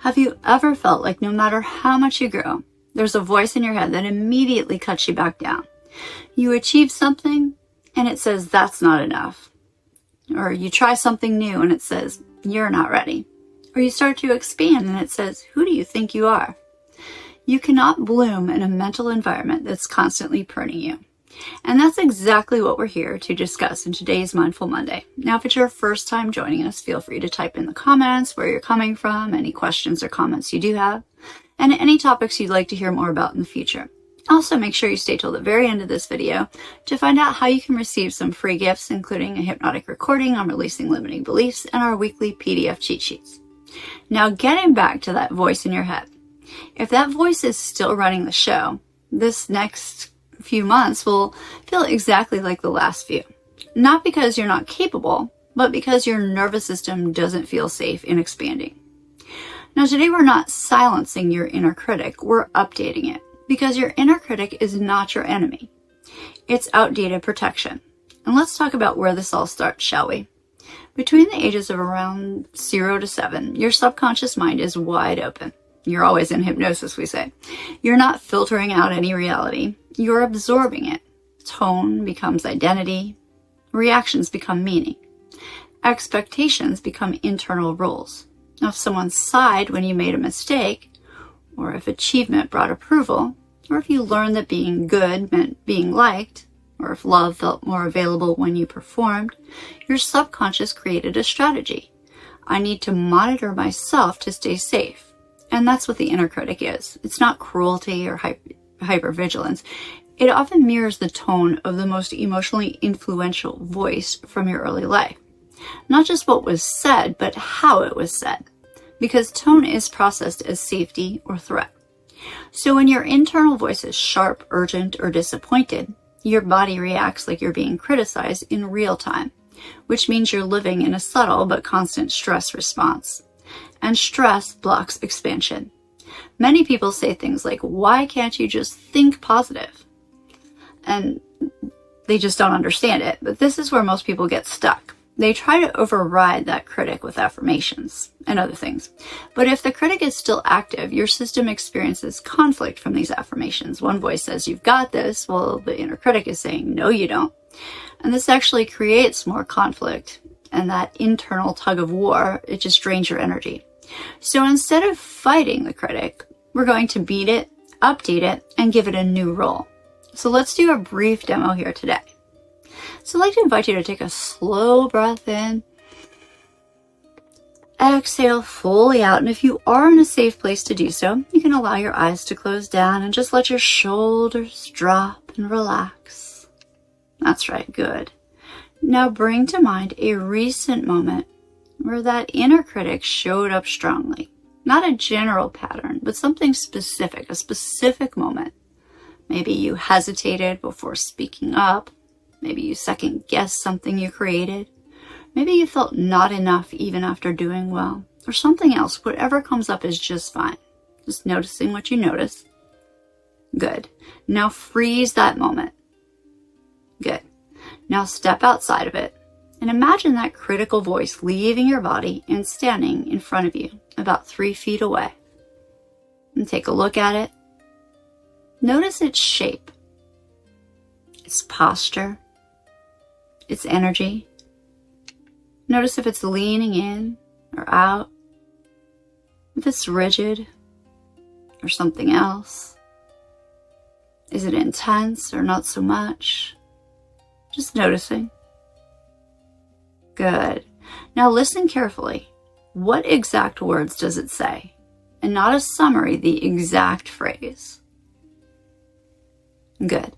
Have you ever felt like no matter how much you grow, there's a voice in your head that immediately cuts you back down? You achieve something and it says that's not enough. Or you try something new and it says you're not ready. Or you start to expand and it says, who do you think you are? You cannot bloom in a mental environment that's constantly pruning you. And that's exactly what we're here to discuss in today's Mindful Monday. Now, if it's your first time joining us, feel free to type in the comments where you're coming from, any questions or comments you do have, and any topics you'd like to hear more about in the future. Also, make sure you stay till the very end of this video to find out how you can receive some free gifts, including a hypnotic recording on releasing limiting beliefs and our weekly PDF cheat sheets. Now, getting back to that voice in your head. If that voice is still running the show, this next few months will feel exactly like the last few. Not because you're not capable, but because your nervous system doesn't feel safe in expanding. Now, today we're not silencing your inner critic, we're updating it, because your inner critic is not your enemy. It's outdated protection. And let's talk about where this all starts, shall we? Between the ages of around 0 to 7, your subconscious mind is wide open. You're always in hypnosis, we say. You're not filtering out any reality. You're absorbing it. Tone becomes identity. Reactions become meaning. Expectations become internal rules. Now, if someone sighed when you made a mistake, or if achievement brought approval, or if you learned that being good meant being liked, or if love felt more available when you performed, your subconscious created a strategy. I need to monitor myself to stay safe. And that's what the inner critic is. It's not cruelty or hypervigilance. It often mirrors the tone of the most emotionally influential voice from your early life. Not just what was said, but how it was said. Because tone is processed as safety or threat. So when your internal voice is sharp, urgent, or disappointed, your body reacts like you're being criticized in real time, which means you're living in a subtle but constant stress response. And stress blocks expansion. Many people say things like, why can't you just think positive? And they just don't understand it. But this is where most people get stuck. They try to override that critic with affirmations and other things. But if the critic is still active, your system experiences conflict from these affirmations. One voice says, you've got this, while the inner critic is saying, no, you don't. And this actually creates more conflict. And that internal tug of war, it just drains your energy. So instead of fighting the critic, we're going to beat it, update it, and give it a new role. So let's do a brief demo here today. So I'd like to invite you to take a slow breath in, exhale fully out, and if you are in a safe place to do so, you can allow your eyes to close down and just let your shoulders drop and relax. That's right, good. Now bring to mind a recent moment where that inner critic showed up strongly. Not a general pattern, but something specific, a specific moment. Maybe you hesitated before speaking up. Maybe you second-guessed something you created. Maybe you felt not enough even after doing well. Or something else. Whatever comes up is just fine. Just noticing what you notice. Good. Now freeze that moment. Good. Now step outside of it. And imagine that critical voice leaving your body and standing in front of you, about 3 feet away. And take a look at it. Notice its shape, its posture, its energy. Notice if it's leaning in or out, if it's rigid or something else. Is it intense or not so much? Just noticing. Good. Now listen carefully. What exact words does it say? And not a summary, the exact phrase. Good.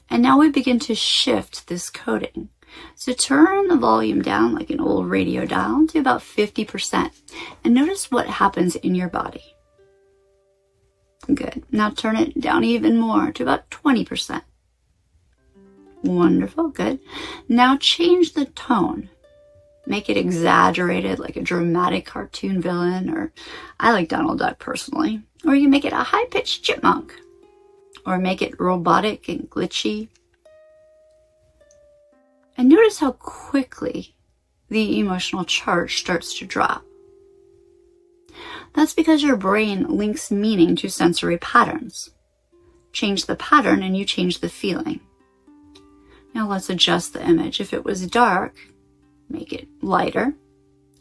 And now we begin to shift this coding. So turn the volume down like an old radio dial to about 50%. And notice what happens in your body. Good. Now turn it down even more to about 20%. Wonderful. Good. Now change the tone. Make it exaggerated like a dramatic cartoon villain, or I like Donald Duck personally. Or you make it a high-pitched chipmunk. Or make it robotic and glitchy. And notice how quickly the emotional charge starts to drop. That's because your brain links meaning to sensory patterns. Change the pattern and you change the feeling. Now let's adjust the image. If it was dark, make it lighter.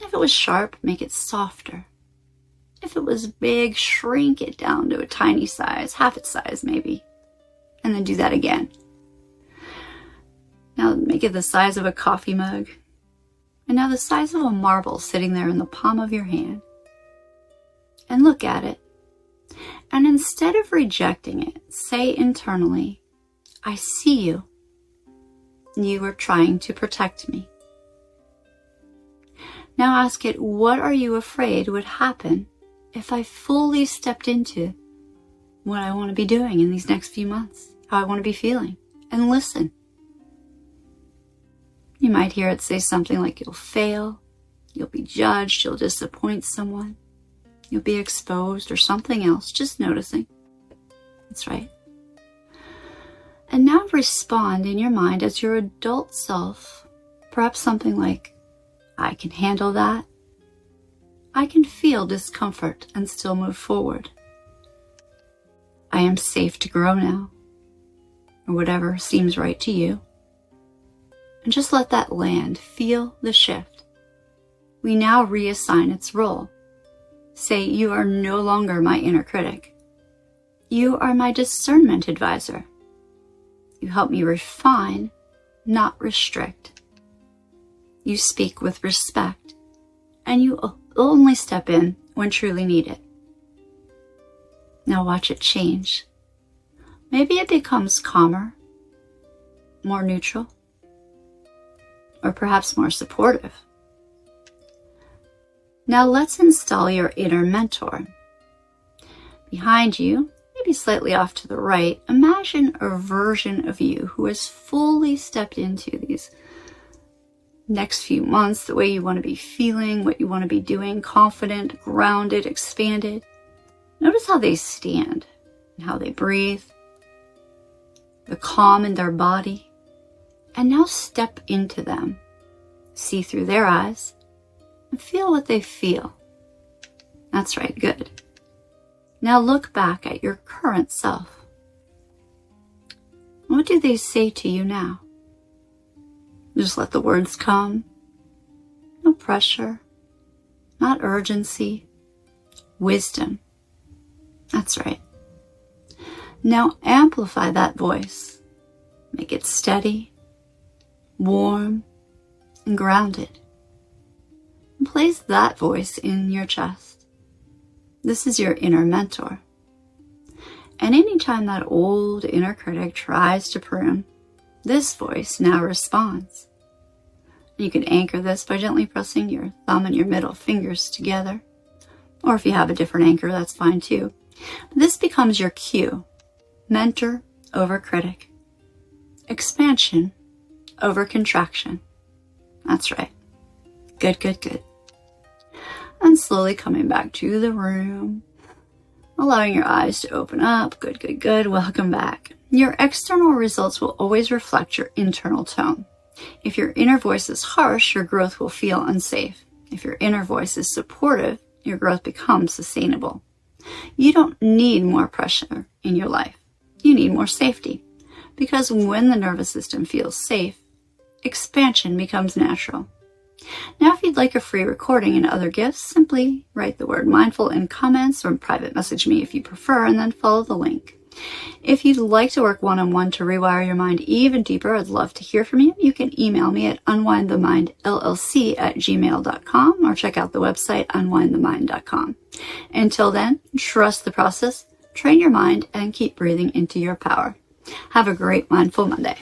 If it was sharp, make it softer. If it was big, shrink it down to a tiny size, half its size maybe. And then do that again. Now make it the size of a coffee mug. And now the size of a marble sitting there in the palm of your hand. And look at it. And instead of rejecting it, say internally, I see you. You are trying to protect me. Now ask it, what are you afraid would happen if I fully stepped into what I want to be doing in these next few months, how I want to be feeling, and listen. You might hear it say something like you'll fail, you'll be judged, you'll disappoint someone, you'll be exposed, or something else, just noticing. That's right. And now respond in your mind as your adult self, perhaps something like, I can handle that. I can feel discomfort and still move forward. I am safe to grow now, or whatever seems right to you. And just let that land. Feel the shift. We now reassign its role. Say, you are no longer my inner critic. You are my discernment advisor. You help me refine, not restrict. You speak with respect, and you only step in when truly needed. Now watch it change. Maybe it becomes calmer, more neutral, or perhaps more supportive. Now let's install your inner mentor. Behind you, maybe slightly off to the right, imagine a version of you who has fully stepped into these next few months, the way you want to be feeling, what you want to be doing, confident, grounded, expanded. Notice how they stand and how they breathe, the calm in their body. And now step into them, see through their eyes, and feel what they feel. That's right, good. Now look back at your current self. What do they say to you now? Just let the words come. No pressure, not urgency, wisdom. That's right. Now amplify that voice. Make it steady, warm, and grounded. And place that voice in your chest. This is your inner mentor. And anytime that old inner critic tries to prune, this voice now responds. You can anchor this by gently pressing your thumb and your middle fingers together. Or if you have a different anchor, that's fine too. This becomes your cue. Mentor over critic. Expansion over contraction. That's right. Good, good, good. And slowly coming back to the room. Allowing your eyes to open up. Good, good, good. Welcome back. Your external results will always reflect your internal tone. If your inner voice is harsh, your growth will feel unsafe. If your inner voice is supportive, your growth becomes sustainable. You don't need more pressure in your life. You need more safety. Because when the nervous system feels safe, expansion becomes natural. Now, if you'd like a free recording and other gifts, simply write the word mindful in comments or private message me if you prefer, and then follow the link. If you'd like to work one-on-one to rewire your mind even deeper, I'd love to hear from you. You can email me at unwindthemindllc@gmail.com or check out the website unwindthemind.com. Until then, trust the process, train your mind, and keep breathing into your power. Have a great Mindful Monday.